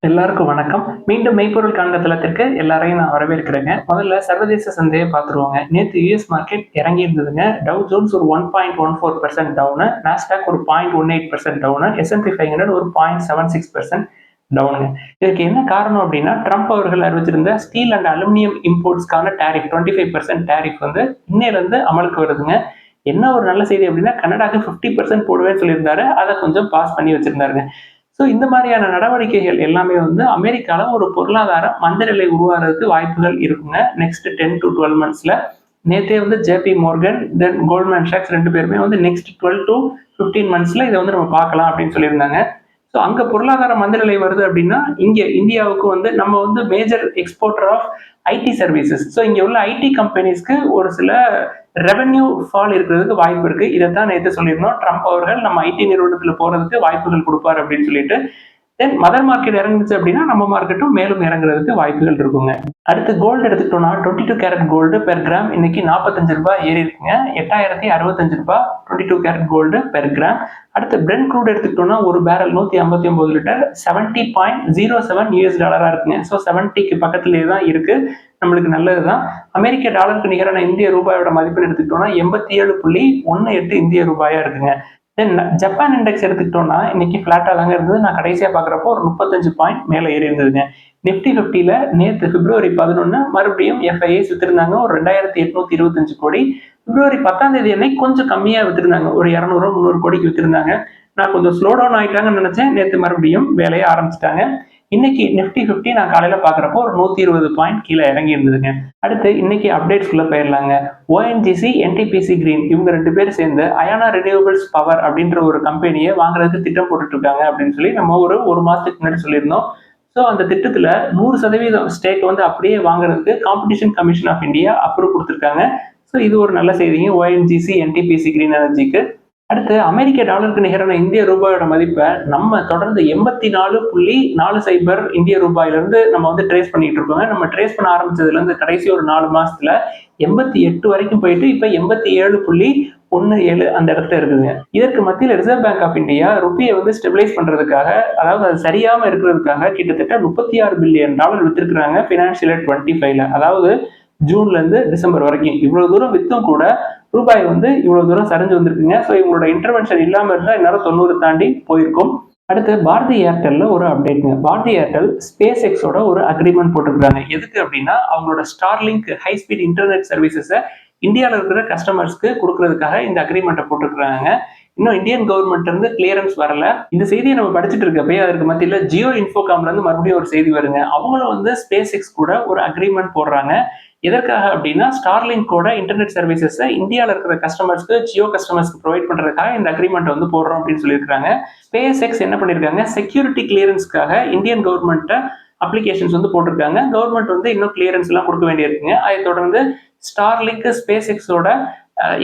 எல்லாருக்கும் வணக்கம். மீண்டும் மெய்ப்பொருள் காண்க தளத்திற்கு எல்லாரையும் நான் வரவேற்கிறேங்க. முதல்ல சர்வதேச சந்தையை பார்த்துருவோங்க. நேத்து யுஎஸ் மார்க்கெட் இறங்கி இருந்ததுங்க. டவ் ஜோன்ஸ் ஒரு 1.14% டவுனு, நாஸ்டாக் ஒரு 0.18% டவுனு, S&P 500 ஒரு 0.76% டவுனுங்க. இதுக்கு என்ன காரணம் அப்படின்னா, ட்ரம்ப் அவர்கள் அறிவிச்சிருந்த ஸ்டீல் அண்ட் அலுமினியம் இம்போர்ட்ஸ்க்கான டாரிஃப் 25% டாரிஃப் வந்து இன்னையிலிருந்து அமலுக்கு வருதுங்க. என்ன ஒரு நல்ல செய்தி அப்படின்னா, கனடாக்கு 50% போடுவேன்னு சொல்லியிருந்தாரு. அதை கொஞ்சம் பாஸ் பண்ணி வச்சிருந்தாருங்க. ஸோ இந்த மாதிரியான நடவடிக்கைகள் எல்லாமே வந்து அமெரிக்கால ஒரு பொருளாதார மந்தநிலை உருவாகிறதுக்கு வாய்ப்புகள் இருக்குங்க. Next 10 to 12 மந்த்ஸ்ல. நேத்தே வந்து ஜேபி மோர்கன், தென் கோல்ட்மேன் சாக்ஸ் 2 பேருமே வந்து நெக்ஸ்ட் 12 to 15 மந்த்ஸ்ல இதை வந்து நம்ம பார்க்கலாம் அப்படின்னு சொல்லியிருந்தாங்க. ஸோ அங்க பொருளாதார மந்தநிலை வருது அப்படின்னா, இங்க இந்தியாவுக்கு வந்து நம்ம வந்து major exporter of IT services. So இங்க உள்ள ஐடி கம்பெனிஸ்க்கு ஒரு சில ரெவென்யூ ஃபால் இருக்கிறதுக்கு வாய்ப்பு இருக்கு. இதைத்தான் நேற்று சொல்லியிருந்தோம். ட்ரம்ப் அவர்கள் நம்ம ஐடி நிறுவனத்துல போறதுக்கு வாய்ப்புகள் கொடுப்பாரு அப்படின்னு சொல்லிட்டு. தென் மதர் மார்க்கெட் இறங்குச்சு அப்படின்னா நம்ம மார்க்கெட்டும் மேலும் இறங்குறதுக்கு வாய்ப்புகள் இருக்குங்க. அடுத்து கோல்டு எடுத்துக்கிட்டோம்னா 22 கேரட் கோல்டு பெர் கிராம் இன்னைக்கு 45 ரூபாய் ஏறி இருக்குங்க. 8065 ரூபாய் 22 கேரட் கோல்டு பெர் கிராம். அடுத்து பிரெண்ட் க்ரூட் எடுத்துக்கிட்டோம்னா ஒரு பேரல் 159 லிட்டர் 70.07 யூஎஸ் டாலரா இருக்குங்க. ஸோ 70க்கு பக்கத்திலேயே தான் இருக்கு. நம்மளுக்கு நல்லதுதான். அமெரிக்க டாலருக்கு நிகரான இந்திய ரூபாயோட மதிப்பெண் எடுத்துக்கிட்டோம்னா 87.18 இந்திய ரூபாயா இருக்குங்க. தென் ஜப்பான் இண்டெக்ஸ் எடுத்துக்கிட்டோம்னா இன்னைக்கு ஃபிளாட்டா தாங்க இருந்தது. நான் கடைசியா பாக்குறப்போ ஒரு 35 பாயிண்ட் மேல ஏறி இருந்ததுங்க. நிப்டி 50ல நேத்து பிப்ரவரி 11 மறுபடியும் எஃப்ஐஐஸ் வித்திருந்தாங்க ஒரு 2825 கோடி. பிப்ரவரி 10ஆம் தேதி அன்னைக்கு கொஞ்சம் கம்மியா வித்திருந்தாங்க. ஒரு 200 300 கோடிக்கு வித்திருந்தாங்க. நான் கொஞ்சம் ஸ்லோ டவுன் ஆயிட்டாங்கன்னு நினைச்சேன். நேத்து மறுபடியும் வேலையை ஆரம்பிச்சிட்டாங்க. இன்னைக்கு நிப்டி 50 நான் காலையில பாக்குறப்போ ஒரு 120 பாயிண்ட் கீழே இறங்கி இருந்ததுங்க. அடுத்து இன்னைக்கு அப்டேட்ஸ்குள்ள போயிடலாங்க. ஓஎன்ஜிசி, என்டிபிசி கிரீன் இவங்க 2 பேர் சேர்ந்து அயானா ரினியூவபிள்ஸ் பவர் அப்படின்ற ஒரு கம்பெனியை வாங்குறதுக்கு திட்டம் போட்டுட்டு இருக்காங்க அப்படின்னு சொல்லி நம்ம ஒரு மாசத்துக்கு முன்னாடி சொல்லியிருந்தோம். ஸோ அந்த திட்டத்துல 100% ஸ்டேக் வந்து அப்படியே வாங்குறதுக்கு competition commission of India approve கொடுத்துருக்காங்க. ஸோ இது ஒரு நல்ல செய்திங்க ஓஎன்ஜிசி, என்டிபிசி கிரீன் எனர்ஜிக்கு. அடுத்து அமெரிக்க டாலருக்கு நிகரான இந்திய ரூபாயோட மதிப்பை நம்ம தொடர்ந்து 84.40 இந்திய ரூபாயிலிருந்து நம்ம வந்து ட்ரேஸ் பண்ணிட்டு இருக்கோங்க. நம்ம ட்ரேஸ் பண்ண ஆரம்பிச்சதுல இருந்து கடைசி ஒரு 4 மாசத்துல 88 வரைக்கும் போயிட்டு இப்ப 87.17 அந்த இடத்துல இருக்குதுங்க. இதற்கு மத்தியில் ரிசர்வ் பேங்க் ஆஃப் இந்தியா ருப்பியை வந்து ஸ்டெபிலைஸ் பண்றதுக்காக, அதாவது அது சரியாம இருக்கிறதுக்காக கிட்டத்தட்ட $36 பில்லியன் வித்திருக்கிறாங்க பினான்சியல் இயர் 25ல. அதாவது ஜூன்ல இருந்து டிசம்பர் வரைக்கும் இவ்வளவு தூரம் வித்தும் கூட ரூபாய் வந்து இவ்வளவு தூரம் சரிஞ்சு வந்திருக்குங்க. ஸோ இவங்களோட இன்டர்வென்ஷன் இல்லாம இருந்தா இன்னும் 90 தாண்டி போயிருக்கும். அடுத்து பாரதி ஏர்டெல்ல ஒரு அப்டேட்ங்க. பாரதி ஏர்டெல் ஸ்பேஸ் எக்ஸோட ஒரு அக்ரிமெண்ட் போட்டிருக்காங்க. எதுக்கு அப்படின்னா அவங்களோட ஸ்டார்லிங்க் ஹை ஸ்பீட் இன்டர்நெட் சர்வீசஸை இந்தியாவில் இருக்கிற கஸ்டமர்ஸ்க்கு கொடுக்கறதுக்காக இந்த அக்ரிமெண்ட்டை போட்டிருக்காங்க. இன்னும் இந்தியன் கவர்மெண்ட் இருந்து கிளியரன்ஸ் வரல. இந்த செய்தியை நம்ம படிச்சுட்டு இருக்கப்பே அதற்கு மத்தியில ஜியோ இன்ஃபோகாம்ல இருந்து மறுபடியும் ஒரு செய்தி வருங்க. அவங்களும் வந்து ஸ்பேஸ் எக்ஸ் கூட ஒரு அக்ரிமெண்ட் போடுறாங்க. எதற்காக அப்படின்னா ஸ்டார்லிங்கோட இன்டர்நெட் சர்வீசஸை இந்தியாவில் இருக்கிற கஸ்டமர்ஸ்க்கு ஜியோ கஸ்டமர்ஸ்க்கு ப்ரொவைட் பண்றதுக்காக இந்த அக்ரிமெண்ட் வந்து போடுறோம் அப்படின்னு சொல்லியிருக்காங்க. ஸ்பேஸ் எக்ஸ் என்ன பண்ணிருக்காங்க, செக்யூரிட்டி கிளியரன்ஸ்க்காக இந்தியன் கவர்மெண்ட்டை அப்ளிகேஷன்ஸ் வந்து போட்டிருக்காங்க. கவர்மெண்ட் வந்து இன்னும் கிளியரன்ஸ் எல்லாம் கொடுக்க வேண்டியிருக்குங்க. அதை தொடர்ந்து ஸ்டார்லிங்க், ஸ்பேஸ் எக்ஸோட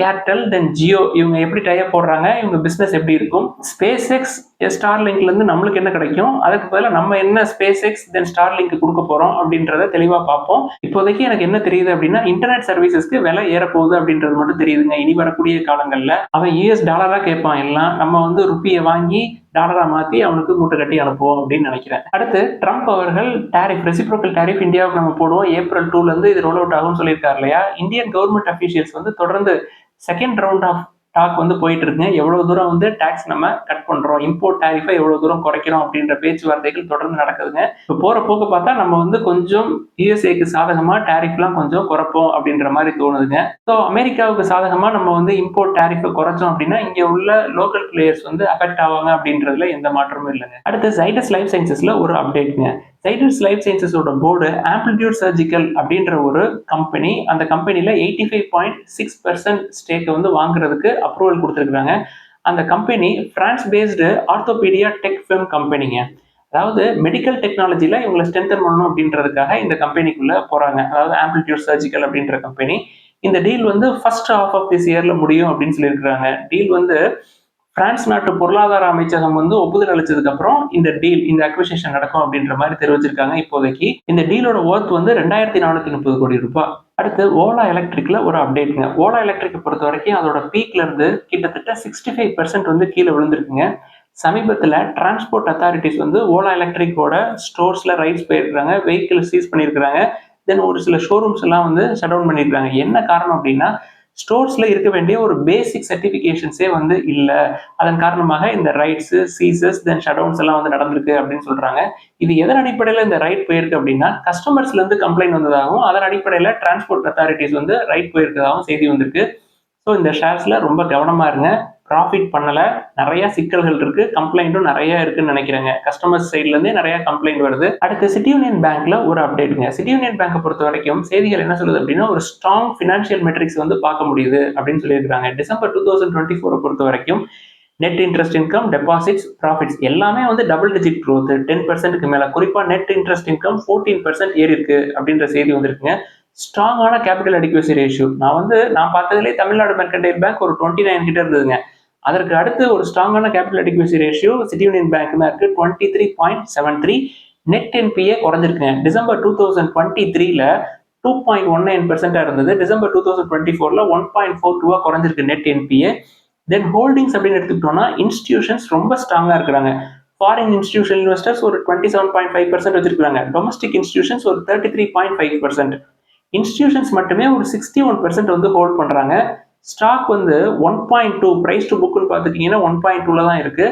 ஏர்டெல், தென் ஜியோ இவங்க எப்படி டைப் போடுறாங்க, இவங்க பிசினஸ் எப்படி இருக்கும், ஸ்பேஸ் எக்ஸ் ஸ்டார்லிங்க்ல இருந்து நம்மளுக்கு என்ன கிடைக்கும், அதுக்கு பதிலாக நம்ம என்ன ஸ்பேஸ் எக்ஸ் தென் ஸ்டார்லிங்க் கொடுக்க போறோம் அப்படின்றத தெளிவா பார்ப்போம். இப்போதைக்கு எனக்கு என்ன தெரியுது அப்படின்னா இன்டர்நெட் சர்வீசஸ்க்கு விலை ஏறப்போகுது அப்படின்றது மட்டும் தெரியுதுங்க. இனி வரக்கூடிய காலங்கள்ல அவன் யூஎஸ் டாலரா கேட்பான் எல்லாம், நம்ம வந்து ருப்பியை வாங்கி டாலரா மாத்தி அவனுக்கு மூட்டை கட்டி அனுப்புவோம் அப்படின்னு நினைக்கிறேன். அடுத்து ட்ரம்ப் அவர்கள் டாரிஃப், ரெசிப்ரோக்கல் டாரிஃப் இந்தியாவுக்கு நம்ம போடுவோம் ஏப்ரல் 2ல இருந்து இது ரோல் அவுட் ஆகும்னு சொல்லியிருக்காரு இல்லையா. இந்தியன் கவர்மெண்ட் அபிஷியல்ஸ் வந்து தொடர்ந்து செகண்ட் ரவுண்ட் ஆஃப் டாக் வந்து போயிட்டு இருக்குங்க. எவ்வளவு தூரம் வந்து டாக்ஸ் நம்ம கட் பண்றோம், இம்போர்ட் டாரிஃபை எவ்வளவு தூரம் குறைக்கிறோம் அப்படின்ற பேச்சுவார்த்தைகள் தொடர்ந்து நடக்குதுங்க. இப்போ போற போக்கு பார்த்தா நம்ம வந்து கொஞ்சம் யூஎஸ்ஏக்கு சாதகமா டாரிஃப்லாம் கொஞ்சம் குறைப்போம் அப்படின்ற மாதிரி தோணுதுங்க. ஸோ அமெரிக்காவுக்கு சாதகமா நம்ம வந்து இம்போர்ட் டாரிஃபை குறைச்சோம் அப்படின்னா இங்க உள்ள லோக்கல் பிளேயர்ஸ் வந்து அஃபெக்ட் ஆவாங்க அப்படின்றதுல எந்த மாற்றமும் இல்லைங்க. அடுத்து ஜைடஸ் லைஃப் சயின்சஸ்ல ஒரு அப்டேட்ங்க. ஜைடஸ் லைஃப் சயின்சஸோட போர்டு ஆம்பிளிடியூட் சர்ஜிக்கல் அப்படின்ற ஒரு கம்பெனி, அந்த கம்பெனில 85.6% ஸ்டேக்கை வந்து வாங்குறதுக்கு அப்ரூவல் கொடுத்துருக்காங்க. அந்த company France based ஆர்த்தோபீடியா tech firm கம்பெனிங்க. அதாவது மெடிக்கல் டெக்னாலஜில இவங்களை ஸ்ட்ரென்தன் பண்ணணும் அப்படின்றதுக்காக இந்த கம்பெனிக்குள்ள போறாங்க. அதாவது ஆம்பிளிடியூட் சர்ஜிக்கல் அப்படின்ற கம்பெனி. இந்த டீல் வந்து ஃபர்ஸ்ட் ஹாஃப் ஆஃப் திஸ் இயர்ல முடியும் அப்படின்னு சொல்லியிருக்காங்க. டீல் வந்து பிரான்ஸ் நாட்டு பொருளாதார அமைச்சகம் வந்து ஒப்புதல் அளிச்சதுக்கு அப்புறம் இந்த டீல், இந்த அக்விசிஷன் நடக்கும் அப்படின்ற மாதிரி தெரிவிச்சிருக்காங்க. இப்போதைக்கு இந்த டீலோட ஒர்த் வந்து 2430 கோடி ரூபாய். அடுத்து ஓலா எலக்ட்ரிக்ல ஒரு அப்டேட்ங்க. ஓலா எலக்ட்ரிக் பொறுத்த வரைக்கும் அதோட பீக்ல இருந்து கிட்டத்தட்ட 65% வந்து கீழே விழுந்திருக்குங்க. சமீபத்தில் டிரான்ஸ்போர்ட் அத்தாரிட்டிஸ் வந்து ஓலா எலக்ட்ரிக்கோட ஸ்டோர்ஸில் ரைட்ஸ் போயிருக்கிறாங்க, வெஹிக்கிள் சீஸ் பண்ணியிருக்கிறாங்க. தென் ஒரு சில ஷோரூம்ஸ் எல்லாம் வந்து ஷட் டவுன் பண்ணியிருக்காங்க. என்ன காரணம் அப்படின்னா ஸ்டோர்ஸில் இருக்க வேண்டிய ஒரு பேசிக் சர்டிஃபிகேஷன்ஸே வந்து இல்லை. அதன் காரணமாக இந்த ரைட்ஸு சீசஸ் தென் ஷட் டவுன்ஸ் எல்லாம் வந்து நடந்திருக்கு அப்படின்னு சொல்கிறாங்க. இது எதன் அடிப்படையில் இந்த ரைட் போயிருக்கு அப்படின்னா கஸ்டமர்ஸ்லேருந்து கம்ப்ளைண்ட் வந்ததாகவும் அதன் அடிப்படையில் டிரான்ஸ்போர்ட் அத்தாரிட்டிஸ் வந்து ரைட் போயிருக்கதாகவும் செய்தி வந்திருக்கு. ஸோ இந்த ஷேர்ஸில் ரொம்ப கவனமாக இருங்க. ப்ராஃபிட் பண்ணலை, நிறைய சிக்கல்கள் இருக்கு, கம்ப்ளைண்ட்டும் நிறைய இருக்குன்னு நினைக்கிறேங்க. கஸ்டமர்ஸ் சைட்லேருந்தே நிறைய கம்ப்ளைண்ட் வருது. அடுத்து சிட்டி யூனியன் பேங்க்ல ஒரு அப்டேட்டுங்க. சிட்டி யூனியன் பேங்கை பொறுத்த வரைக்கும் செய்திகள் என்ன சொல்லுது அப்படின்னா ஒரு ஸ்ட்ராங் ஃபினான்ஷியல் மெட்ரிக்ஸ் வந்து பார்க்க முடியுது அப்படின்னு சொல்லியிருக்காங்க. டிசம்பர் 2024 பொறுத்த வரைக்கும் net interest income, deposits, profits எல்லாமே வந்து டபுள் டிஜிட் க்ரோத் 10%க்கு மேல. குறிப்பா நெட் இன்ட்ரெஸ்ட் இன்கம் 14% ஏறி இருக்கு அப்படின்ற செய்தி வந்திருக்குங்க. ஸ்ட்ராங்கான கேபிட்டல் அடிக்வசி ரேஷியோ நான் பார்த்ததுலேயே தமிழ்நாடு மெர்கன்டைல் பேங்க் ஒரு 29 கிட்ட இருந்ததுங்க. அதற்கு அடுத்து ஒரு ஸ்ட்ராங்கான capital adequacy ratio City Union Bank தான் இருக்கு 23.73. நெட் என்பிஏ குறைஞ்சிருக்குங்க. டிசம்பர் 2023ல 2.19% இருந்தது. டிசம்பர் 2024ல 1.42 குறைஞ்சிருக்கு நெட் என்பிஏ. தென் ஹோல்டிங்ஸ் அப்படின்னு எடுத்துக்கிட்டோம்னா இன்ஸ்டிடியூஷன்ஸ் ரொம்ப ஸ்ட்ராங்கா இருக்கிறாங்க. ஃபாரின் இன்ஸ்டிடியூஷன் இன்வெஸ்டர்ஸ் ஒரு 27.5% வச்சிருக்காங்க. டொமஸ்டிக் இன்ஸ்டிடியூஷன்ஸ் ஒரு 33.5%. இன்ஸ்டிடியூஷன்ஸ் மட்டுமே ஒரு 61% வந்து ஹோல்ட் பண்றாங்க. ஸ்டாக் வந்து 1.2 பிரைஸ் டு புக்னு பார்த்துட்டீங்கன்னா 1.2ல தான் இருக்கு.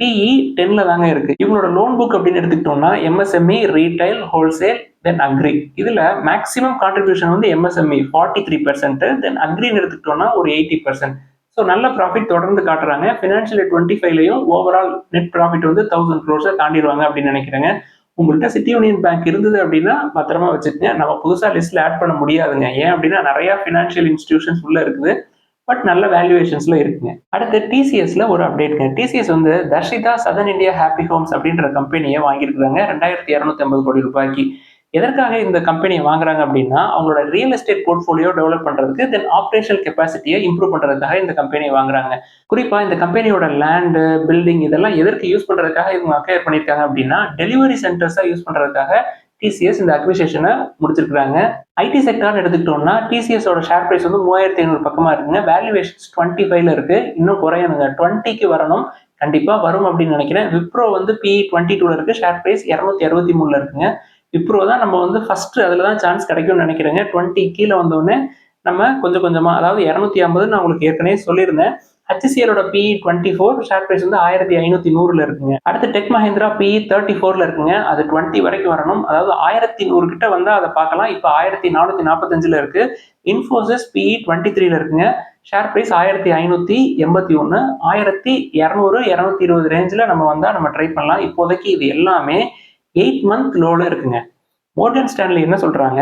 பிஇ 10ல தாங்க இருக்கு. இவங்களோட லோன் புக் அப்படின்னு எடுத்துக்கிட்டோம்னா எம்எஸ்எம்இ, ரீட்டைல், ஹோல்சேல், தென் அக்ரி. இதுல மேக்ஸிமம் கான்ட்ரிபியூஷன் வந்து எம்எஸ்எம்இ 43%, தென் அக்ரின்னு எடுத்துக்கிட்டோம்னா ஒரு 80%. ஸோ நல்ல ப்ராஃபிட் தொடர்ந்து காட்டுறாங்க. ஃபினான்ஷியல் 25லையும் ஓவரால் நெட் ப்ராஃபிட் வந்து 1000 crores தாண்டிடுவாங்க அப்படின்னு நினைக்கிறேங்க. உங்கள்கிட்ட சிட்டி யூனியன் பேங்க் இருந்தது அப்படின்னா பத்திரமா வச்சுக்கங்க. நம்ம புதுசாக லிஸ்ட்ல ஆட் பண்ண முடியாதுங்க. ஏன் அப்படின்னா நிறைய ஃபினான்ஷியல் இன்ஸ்டிடியூஷன்ஸ் உள்ள இருக்குது, பட் நல்ல வேல்யூவேஷன்ஸ்ல இருக்குங்க. அடுத்து டிசிஎஸ்ல ஒரு அப்டேட்ங்க. டிசிஎஸ் வந்து Darshita Southern India Happy Homes அப்படின்ற கம்பெனியை வாங்கியிருக்காங்க 2250 கோடி ரூபாய்க்கு. எதற்காக இந்த கம்பெனியை வாங்குறாங்க அப்படின்னா அவங்களோட ரியல் எஸ்டேட் போர்ட்ஃபோலியோ டெவலப் பண்றதுக்கு, தென் ஆப்ரேஷனல் கெப்பாசிட்டியை இம்ப்ரூவ் பண்றதுக்காக இந்த கம்பெனியை வாங்குறாங்க. குறிப்பா இந்த கம்பெனியோட லேண்டு, பில்டிங் இதெல்லாம் எதற்கு யூஸ் பண்றதுக்காக இவங்க அக்வயர் பண்ணியிருக்காங்க அப்படின்னா டெலிவரி சென்டர்ஸா யூஸ் பண்றதுக்காக டிசிஎஸ் இந்த அக்விசிஷனை முடிச்சிருக்காங்க. ஐடி செக்டார்னு எடுத்துக்கிட்டோம்னா டிசிஎஸோட ஷேர் பிரைஸ் வந்து 3500 பக்கமா இருக்குங்க. வேல்யூவேஷன்ஸ் 25ல இருக்கு. இன்னும் குறையணுங்க, 20க்கு வரணும். கண்டிப்பா வரும் அப்படின்னு நினைக்கிறேன். விப்ரோ வந்து PE 22ல இருக்கு. ஷேர் பிரைஸ் 263ல இருக்குங்க. விப்ரோ தான் நம்ம வந்து ஃபர்ஸ்ட் அதில் தான் சான்ஸ் கிடைக்கும்னு நினைக்கிறேங்க. 20 கீழே வந்தோடனே நம்ம கொஞ்சம் கொஞ்சமா, அதாவது 250 நான் உங்களுக்கு ஏற்கனவே சொல்லியிருந்தேன். HCLோட PE 24, ஷேர் பிரைஸ் வந்து 1500ல இருக்குங்க. அடுத்து டெக் மஹிந்திரா PE 34ல இருக்குங்க. அது 20 வரைக்கும் வரணும். அதாவது 1100 கிட்ட வந்தா அதை பார்க்கலாம். இப்போ 1445ல இருக்கு. இன்ஃபோசிஸ் PE 23ல இருக்குங்க. ஷேர் பிரைஸ் 1581, 1200 220 ரேஞ்சில் நம்ம வந்தா நம்ம ட்ரை பண்ணலாம். இப்போதைக்கு இது எல்லாமே 8 month லோல இருக்குங்க. மோர்கன் ஸ்டான்லி என்ன சொல்றாங்க,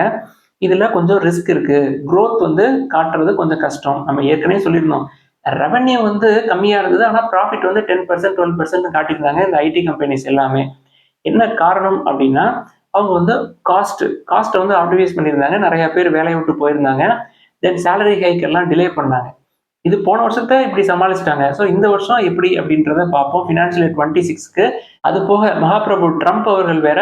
இதுல கொஞ்சம் ரிஸ்க் இருக்கு, growth வந்து காட்டுறது கொஞ்சம் கஷ்டம். நம்ம ஏற்கனவே சொல்லியிருந்தோம், ரெவன்யூ வந்து கம்மியா இருந்தது, ஆனா ப்ராஃபிட் வந்து 10% 12% காட்டியிருந்தாங்க இந்த ஐடி கம்பெனிஸ் எல்லாமே. என்ன காரணம் அப்படின்னா அவங்க வந்து காஸ்ட்டை வந்து ஆப்டிமைஸ் பண்ணியிருந்தாங்க. நிறைய பேர் வேலையை விட்டு போயிருந்தாங்க. தென் சேலரி ஹைக் எல்லாம் டிலே பண்ணாங்க. இது போன வருஷத்தை இப்படி சமாளிச்சிட்டாங்க. ஸோ இந்த வருஷம் எப்படி அப்படின்றத பார்ப்போம். ஃபினான்ஷியல் 26க்கு அது போக மகாபிரபு ட்ரம்ப் அவர்கள் வேற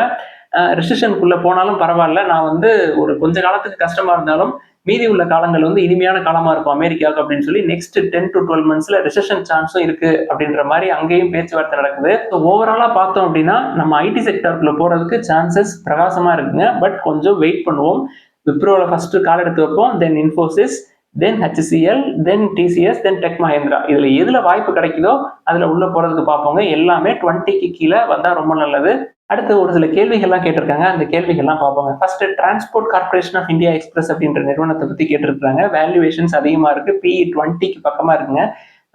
ரிசெஷனுக்குள்ள போனாலும் பரவாயில்ல, நான் வந்து ஒரு கொஞ்ச காலத்துக்கு கஷ்டமா இருந்தாலும் மீதி உள்ள காலங்கள் வந்து இனிமையான காலமா இருக்கும் அமெரிக்காவுக்கு அப்படின்னு சொல்லி நெக்ஸ்ட் 10 to 12 monthsல ரிசெஷன் சான்ஸும் இருக்கு அப்படின்ற மாதிரி அங்கேயும் பேச்சுவார்த்தை நடக்குது. ஸோ ஓவராலா பார்த்தோம் அப்படின்னா நம்ம ஐடி செக்டருக்குள்ள போறதுக்கு சான்சஸ் பிரகாசமா இருக்குங்க. பட் கொஞ்சம் வெயிட் பண்ணுவோம். விப்ரோல ஃபர்ஸ்ட் கால் எடுத்து வைப்போம், தென் இன்ஃபோசிஸ், தென் HCL, தென் டிசிஎஸ், தென் டெக் மஹிந்திரா. இதுல எதுல வாய்ப்பு கிடைக்குதோ அதுல உள்ள போறதுக்கு பார்ப்போங்க. எல்லாமே 20க்கு கீழே வந்தா ரொம்ப நல்லது. அடுத்து ஒரு சில கேள்விகள்லாம் கேட்டிருக்காங்க. அந்த கேள்விகள்லாம் பார்ப்போங்க. ஃபர்ஸ்ட் டிரான்ஸ்போர்ட் கார்பரேஷன் ஆஃப் இந்தியா எக்ஸ்பிரஸ் அப்படின்ற நிறுவனத்தை பத்தி கேட்டிருக்காங்க. வேல்யூவேஷன்ஸ் அதிகமா இருக்கு. PE 20க்கு பக்கமா இருக்குங்க.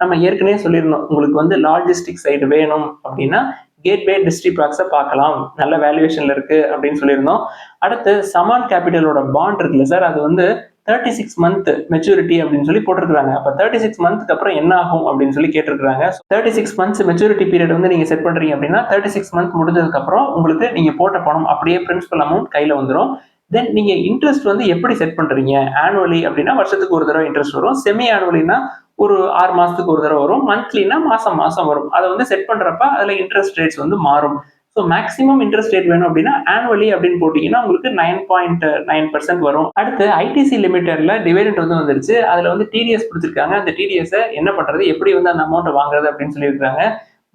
நம்ம ஏற்கனவே சொல்லியிருந்தோம், உங்களுக்கு வந்து லாஜிஸ்டிக் சைடு வேணும் அப்படின்னா கேட்வே டிஸ்ட்ரிபாக்ஸை பார்க்கலாம், நல்ல வேல்யூவேஷன்ல இருக்கு அப்படின்னு சொல்லியிருந்தோம். அடுத்து சமான் கேபிட்டலோட பாண்ட் இருக்குல்ல சார், அது வந்து 36 month மெச்சூரிட்டி அப்படின்னு சொல்லி போட்டிருக்காங்க. அப்ப 36 monthக்கு அப்புறம் என்ன ஆகும் அப்படின்னு சொல்லி கேட்டிருக்காங்க. 36 months மெச்சூரிட்டி பீரியட் வந்து நீங்க செட் பண்றீங்க அப்படின்னா 36 month முடிஞ்சதுக்கு அப்புறம் உங்களுக்கு நீங்க போட்ட பணம் அப்படியே பிரின்சிபல் அமௌண்ட் கையில வந்துடும். தென் நீங்க இன்ட்ரெஸ்ட் வந்து எப்படி செட் பண்றீங்க, ஆனுவலி அப்படின்னா வருஷத்துக்கு ஒரு தடவை இன்ட்ரெஸ்ட் வரும், செமி ஆனுவலினா ஒரு 6 மாசத்துக்கு ஒரு தடவை வரும், மந்த்லினா மாசம் மாசம் வரும். அதை வந்து செட் பண்றப்ப அதுல இன்ட்ரெஸ்ட் ரேட்ஸ் வந்து மாறும். ஸோ மேக்ஸிமம் இன்ட்ரெஸ்ட் ரேட் வேணும் அப்படின்னா ஆனுவலி அப்படின்னு போட்டீங்கன்னா உங்களுக்கு 9.9% வரும். அடுத்து ஐடிசி லிமிடெட்ல டிவிடெண்ட் வந்து வந்துருச்சு. அதுல வந்து டிடிஎஸ் கொடுத்துருக்காங்க. அந்த டிடிஎஸ் என்ன பண்றது, எப்படி வந்து அந்த அமௌண்ட்டை வாங்குறது அப்படின்னு சொல்லியிருக்காங்க.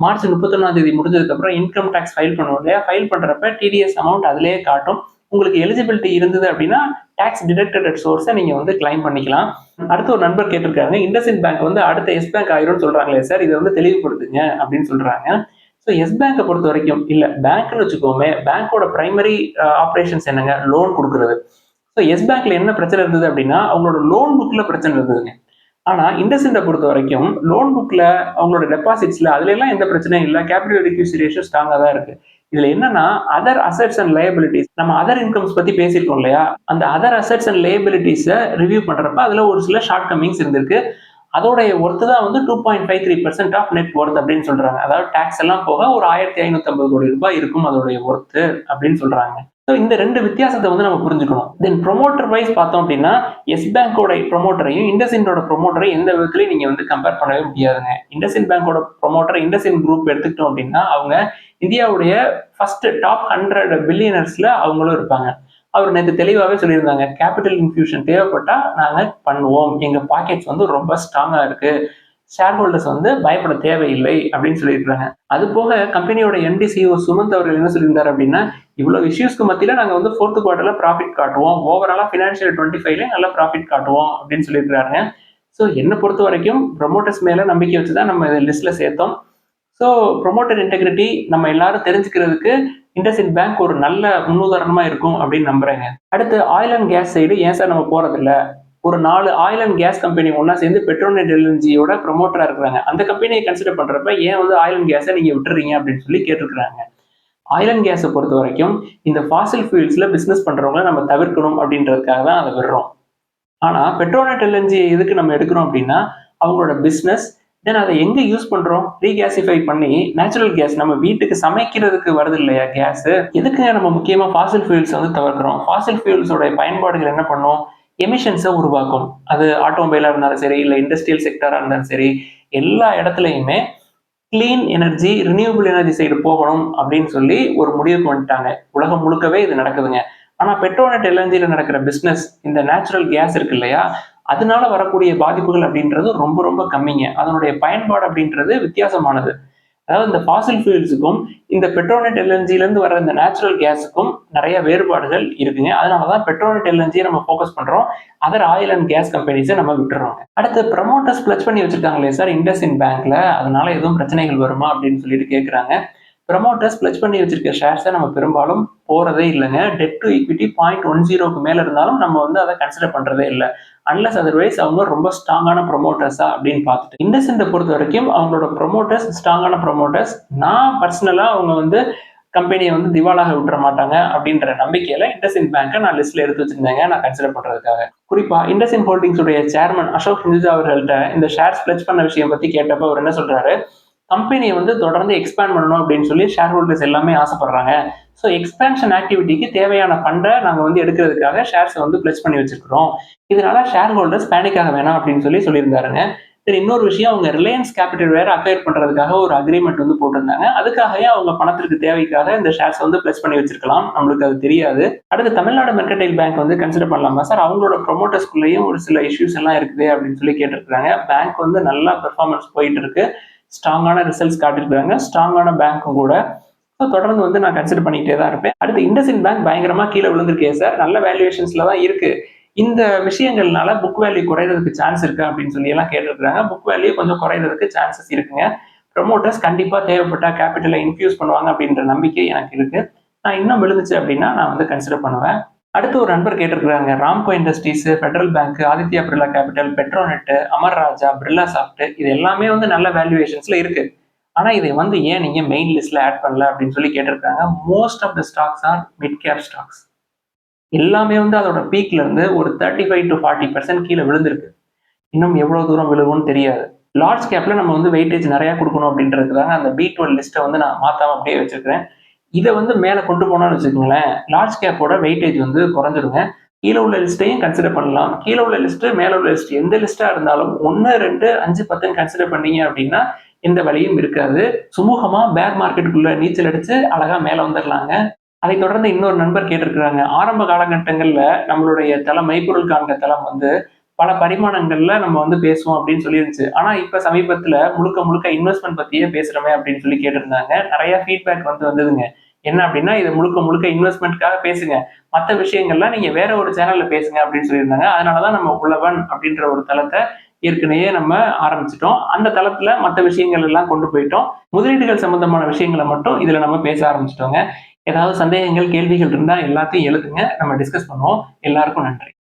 மார்ச் 31ஆம் தேதி முடிஞ்சதுக்கப்புறம் இன்கம் டேக்ஸ் ஃபைல் பண்ணுவோம் இல்லையா, ஃபைல் பண்ணுறப்ப டிடிஎஸ் அமௌண்ட் அதிலேயே காட்டும். உங்களுக்கு எலிஜிபிலிட்டி இருந்தது அப்படின்னா டேக்ஸ் டிடக்டட் அட் சோர்ஸை நீங்கள் வந்து கிளைம் பண்ணிக்கலாம். அடுத்து ஒரு நண்பர் கேட்டிருக்காங்க, இண்டஸ்இண்ட் பேங்க் வந்து அடுத்த எஸ் பேங்க் ஆயிரும்னு சொல்கிறாங்களே சார், இதை வந்து தெளிவுபடுத்துங்க அப்படின்னு சொல்கிறாங்க. ஸோ எஸ் பேங்கை பொறுத்த வரைக்கும் இல்லை, பேங்க்னு வச்சுக்கோமே, பேங்கோட பிரைமரி ஆப்ரேஷன்ஸ் என்னங்க, லோன் கொடுக்குறது. ஸோ எஸ் பேங்க்ல என்ன பிரச்சனை இருந்தது அப்படின்னா அவங்களோட லோன் புக்ல பிரச்சனை இருந்ததுங்க. ஆனா இண்டஸ்இண்டை பொறுத்த வரைக்கும் லோன் புக்ல அவங்களோட டெபாசிட்ஸ்ல அதுல எல்லாம் எந்த பிரச்சனையும் இல்லை, கேபிட்டல் அடிக்யூசி ரேஷியோ ஸ்ட்ராங்கா தான் இருக்கு. இதுல என்னன்னா அதர் அசெட்ஸ் அண்ட் லயபிலிட்டிஸ், நம்ம அதர் இன்கம்ஸ் பத்தி பேசியிருக்கோம் இல்லையா, அந்த அதர் அசெட்ஸ் அண்ட் லயபிலிட்டிஸை ரிவ்யூ பண்றப்ப அதுல ஒரு சில ஷார்ட் கமிங்ஸ் இருந்திருக்கு. அதோடைய ஒர்த்து தான் வந்து 2.53% ஆஃப் நெட் ஒர்த் அப்படின்னு சொல்றாங்க. அதாவது டாக்ஸ் எல்லாம் போக ஒரு 1550 கோடி ரூபாய் இருக்கும் அதோடைய ஒர்த்து அப்படின்னு சொல்றாங்க. ஸோ இந்த ரெண்டு வித்தியாசத்தை வந்து நம்ம புரிஞ்சுக்கணும். தென் ப்ரொமோட்டர் வைஸ் பார்த்தோம் அப்படின்னா எஸ் பேங்கோட ப்ரொமோட்டரையும் இண்டஸ்இண்டோட ப்ரொமோட்டரையும் எந்த விதத்துலையும் நீங்க வந்து கம்பேர் பண்ணவே முடியாதுங்க. இண்டஸ்இண்ட் பேங்கோட ப்ரொமோட்டர் இண்டஸ்இண்ட் குரூப் எடுத்துக்கிட்டோம் அப்படின்னா அவங்க இந்தியாவுடைய ஃபர்ஸ்ட் டாப் 100 பில்லியனர்ஸ்ல அவங்களும் இருப்பாங்க. அவர் நேற்று தெளிவாகவே சொல்லியிருந்தாங்க, கேபிட்டல் இன்ஃபியூஷன் தேவைப்பட்டா நாங்கள் பண்ணுவோம், எங்க பாக்கெட்ஸ் வந்து ரொம்ப ஸ்ட்ராங்கா இருக்கு, ஷேர் ஹோல்டர்ஸ் வந்து பயப்பட தேவையில்லை அப்படின்னு சொல்லியிருக்காங்க. அது போக கம்பெனியோட எம்டி சிஓ சுமந்த் அவர்கள் என்ன சொல்லியிருந்தாரு அப்படின்னா, இவ்வளவு இஷ்யூஸ்க்கு மத்தியில நாங்க வந்து ஃபோர்த் குவார்டர்ல ப்ராஃபிட் காட்டுவோம், ஓவராலா ஃபினான்ஷியல் 25ல நல்ல ப்ராஃபிட் காட்டுவோம் அப்படின்னு சொல்லியிருக்காங்க. ஸோ என்னை பொறுத்த வரைக்கும் ப்ரொமோட்டர்ஸ் மேல நம்பிக்கை வச்சுதான் நம்ம லிஸ்ட்ல சேர்த்தோம். ஸோ ப்ரொமோட்டர் இன்டெகிரிட்டி நம்ம எல்லாரும் தெரிஞ்சுக்கிறதுக்கு இண்டஸ்இண்ட் பேங்க் ஒரு நல்ல முன்னுதாரணமா இருக்கும் அப்படின்னு நம்புறேங்க. அடுத்து ஆயில் அண்ட் கேஸ் சைடு ஏன் சார் நம்ம போறதில்ல, ஒரு 4 ஆயில் அண்ட் கேஸ் கம்பெனி ஒன்னா சேர்ந்து பெட்ரோநெட் எல்என்ஜியோட ப்ரொமோட்டரா இருக்கிறாங்க, அந்த கம்பெனியை கன்சிடர் பண்றப்ப ஏன் வந்து ஆயில் அண்ட் கேஸை நீங்க விட்டுறீங்க அப்படின்னு சொல்லி கேட்டிருக்கிறாங்க. ஆயில் அண்ட் கேஸை பொறுத்த வரைக்கும் இந்த ஃபாசில் ஃபியூல்ஸ்ல பிசினஸ் பண்றவங்களை நம்ம தவிர்க்கணும் அப்படின்றதுக்காக தான் அதை விடுறோம். ஆனா பெட்ரோநெட் எல்என்ஜி எதுக்கு நம்ம எடுக்கிறோம் அப்படின்னா அவங்களோட பிசினஸ், தென் அதை எங்க யூஸ் பண்றோம், ரீகேசிஃபை பண்ணி நேச்சுரல் கேஸ் நம்ம வீட்டுக்கு சமைக்கிறதுக்கு வருது இல்லையா கேஸ், எதுக்குங்க நம்ம முக்கியமா ஃபாசில் ஃபியூல்ஸ் வந்து தவிர்க்கிறோம். ஃபாசில் ஃபியூல்ஸோட பயன்பாடுகள் என்ன பண்ணும், எமிஷன்ஸை உருவாக்கும். அது ஆட்டோமொபைலா இருந்தாலும் சரி, இல்லை இண்டஸ்ட்ரியல் செக்டரா இருந்தாலும் சரி, எல்லா இடத்துலையுமே clean energy, renewable energy side போகணும் அப்படின்னு சொல்லி ஒரு முடிவுக்கு வந்துட்டாங்க. உலகம் முழுக்கவே இது நடக்குதுங்க. ஆனா பெட்ரோநெட் எல்என்ஜியில் நடக்கிற பிசினஸ், இந்த நேச்சுரல் கேஸ் இருக்கு இல்லையா, அதனால வரக்கூடிய பாதிப்புகள் அப்படின்றது ரொம்ப ரொம்ப கம்மிங்க. அதனுடைய பயன்பாடு அப்படின்றது வித்தியாசமானது. அதாவது இந்த ஃபாசில் ஃபியூல்ஸுக்கும் இந்த பெட்ரோநெட் எல்என்ஜிலேருந்து வர இந்த நேச்சுரல் கேஸுக்கும் நிறைய வேறுபாடுகள் இருக்குங்க. அதனாலதான் பெட்ரோநெட் எல்என்ஜியை நம்ம ஃபோக்கஸ் பண்றோம், அதர் ஆயில் அண்ட் கேஸ் கம்பெனிஸை நம்ம விட்டுறோம். அடுத்து ப்ரமோட்டர்ஸ் பிளச் பண்ணி வச்சிருக்காங்களே சார் இண்டஸ்இண்ட் பேங்க்ல, அதனால எதுவும் பிரச்சனைகள் வருமா அப்படின்னு சொல்லிட்டு கேட்குறாங்க. ப்ரமோட்டர்ஸ் பிளச் பண்ணி வச்சிருக்க ஷேர்ஸை நம்ம பெரும்பாலும் போறதே இல்லைங்க. டெட் டு ஈக்விட்டி 0.10க்கு மேல இருந்தாலும் நம்ம வந்து அதை கன்சிடர் பண்றதே இல்லை, அன்லஸ் அதர்வைஸ் அவங்க ரொம்ப ஸ்ட்ராங்கான ப்ரொமோட்டர்ஸா அப்படின்னு பார்த்துட்டு. இண்டஸ்இண்டை பொறுத்த வரைக்கும் அவங்களோட ப்ரொமோட்டர்ஸ் ஸ்ட்ராங்கான ப்ரொமோட்டர்ஸ். நான் பர்சனலா அவங்க வந்து கம்பெனியை வந்து திவாலாக விட்டுற மாட்டாங்க அப்படின்ற நம்பிக்கையில இண்டஸ்இண்ட் பேங்கை நான் லிஸ்ட்ல எடுத்து வச்சிருந்தேங்க, நான் கன்சிடர் பண்றதுக்காக. குறிப்பா இண்டஸ்இண்ட் ஹோல்டிங்ஸ் உடைய சேர்மன் அசோக் ஹிந்துஜா அவர்கள்ட்ட இந்த ஷேர்ஸ் பிளச் பண்ண விஷயம் பத்தி கேட்டப்ப அவர் என்ன சொல்றாரு, கம்பெனியை வந்து தொடர்ந்து எக்ஸ்பேண்ட் பண்ணணும் அப்படின்னு சொல்லி ஷேர் ஹோல்டர்ஸ் எல்லாமே ஆசைப்படுறாங்க. ஸோ எக்ஸ்பேன்ஷன் ஆக்டிவிட்டிக்கு தேவையான ஃபண்டை நாங்கள் வந்து எடுக்கிறதுக்காக ஷேர்ஸை வந்து பிளச் பண்ணி வச்சிருக்கிறோம், இதனால ஷேர் ஹோல்டர்ஸ் பேனிக் ஆக வேணாம் அப்படின்னு சொல்லியிருந்தாருங்க. சரி, இன்னொரு விஷயம், அவங்க ரிலையன்ஸ் கேபிட்டல் வேற அக்வயர் பண்றதுக்காக ஒரு அக்ரிமெண்ட் வந்து போட்டிருந்தாங்க. அதுக்காகவே அவங்க பணத்திற்கு தேவைக்காக இந்த ஷேர்ஸ் வந்து பிளஸ் பண்ணி வச்சிருக்கலாம், நம்மளுக்கு அது தெரியாது. அடுத்து தமிழ்நாடு மெர்கன்டைல் பேங்க் வந்து கன்சிடர் பண்ணலாமா சார், அவங்களோட ப்ரொமோட்டர்ஸ்குள்ளேயும் ஒரு சில இஷ்யூஸ் எல்லாம் இருக்குது அப்படின்னு சொல்லி கேட்டிருக்காங்க. பேங்க் வந்து நல்லா பெர்ஃபார்மன்ஸ் போயிட்டு இருக்கு, ஸ்ட்ராங்கான ரிசல்ட்ஸ் காட்டிருக்காங்க, ஸ்ட்ராங்கான பேங்க்கும் கூட. ஸோ தொடர்ந்து வந்து நான் கன்சிடர் பண்ணிக்கிட்டே தான் இருப்பேன். அடுத்து இண்டஸ்இண்ட் பேங்க் பயங்கரமா கீழே விழுந்திருக்கே சார், நல்ல வேல்யூவேஷன்ஸ்ல தான் இருக்கு, இந்த விஷயங்கள்னால புக் வேல்யூ குறையிறதுக்கு சான்ஸ் இருக்கு அப்படின்னு சொல்லி எல்லாம் கேட்டிருக்காங்க. புக் வேல்யூ கொஞ்சம் குறையிறதுக்கு சான்சஸ் இருக்குங்க. ப்ரொமோட்டர்ஸ் கண்டிப்பா தேவைப்பட்டா கேபிட்டலை இன்ஃபியூஸ் பண்ணுவாங்க அப்படின்ற நம்பிக்கை எனக்கு இருக்கு. நான் இன்னும் விழுந்துச்சு அப்படின்னா நான் வந்து கன்சிடர் பண்ணுவேன். அடுத்து ஒரு நண்பர் கேட்டிருக்காங்க, ராம்கோ இண்டஸ்ட்ரீஸ், ஃபெடரல் பேங்க், ஆதித்யா பிர்லா கேபிட்டல், பெட்ரோநெட், அமர் ராஜா, பிர்லா சாஃப்ட், இது எல்லாமே வந்து நல்ல வேல்யூவேஷன்ஸ்ல இருக்கு, ஆனா இதை வந்து ஏன் நீங்க மெயின் லிஸ்ட்ல ஆட் பண்ணல அப்படின்னு சொல்லி கேட்டிருக்காங்க. Most of the stocks are mid cap stocks. எல்லாமே வந்து அதோட பீக்ல இருந்து ஒரு 35 to 40% கீழே விழுந்திருக்கு. இன்னும் எவ்வளவு தூரம் விழுகும்னு தெரியாது. லார்ஜ் கேப்ல நம்ம வந்து வெயிட்டேஜ் நிறைய கொடுக்கணும் அப்படின்றதுக்காக அந்த B12 லிஸ்ட்டை வந்து நான் மாத்தாம அப்படியே வச்சிருக்கிறேன். இதை வந்து மேலே கொண்டு போனோம்னு வச்சுக்கோங்களேன், லார்ஜ் கேப்போட வெயிட்டேஜ் வந்து குறைஞ்சிருங்க. கீழே உள்ள லிஸ்ட்டையும் கன்சிடர் பண்ணலாம். கீழே உள்ள லிஸ்ட், மேலே உள்ள லிஸ்ட், எந்த லிஸ்டா இருந்தாலும் 1, 2, 5, 10 கன்சிடர் பண்ணீங்க அப்படின்னா எந்த வழியும் இருக்காது. சுமூகமா பேர் மார்க்கெட்டுக்குள்ள நீச்சல் அடிச்சு அழகா மேல வந்துடலாங்க. அதை தொடர்ந்து இன்னொரு நண்பர் கேட்டிருக்கிறாங்க, ஆரம்ப காலகட்டங்கள்ல நம்மளுடைய தளம் மெய்ப்பொருள் காண்க தளம் வந்து பல பரிமாணங்கள்ல நம்ம வந்து பேசுவோம் அப்படின்னு சொல்லிருந்துச்சு. ஆனா இப்ப சமீபத்துல முழுக்க முழுக்க இன்வெஸ்ட்மெண்ட் பத்தியே பேசுறோமே அப்படின்னு சொல்லி கேட்டிருந்தாங்க. நிறைய ஃபீட்பேக் வந்து வந்ததுங்க. என்ன அப்படின்னா, இத முழுக்க முழுக்க இன்வெஸ்ட்மெண்ட்காக பேசுங்க. மத்த விஷயங்கள்லாம் நீங்க வேற ஒரு சேனல்ல பேசுங்க அப்படின்னு சொல்லியிருந்தாங்க. அதனாலதான் நம்ம உழவன் அப்படின்ற ஒரு தளத்த ஏற்கனவே நம்ம ஆரம்பிச்சுட்டோம். அந்த தளத்துல மத்த விஷயங்கள் எல்லாம் கொண்டு போயிட்டோம். முதலீடுகள் சம்பந்தமான விஷயங்கள மட்டும் இதுல நம்ம பேச ஆரம்பிச்சுட்டோங்க. ஏதாவது சந்தேகங்கள், கேள்விகள் இருந்தா எல்லாத்தையும் எழுதுங்க. நம்ம டிஸ்கஸ் பண்ணுவோம். எல்லாருக்கும் நன்றி.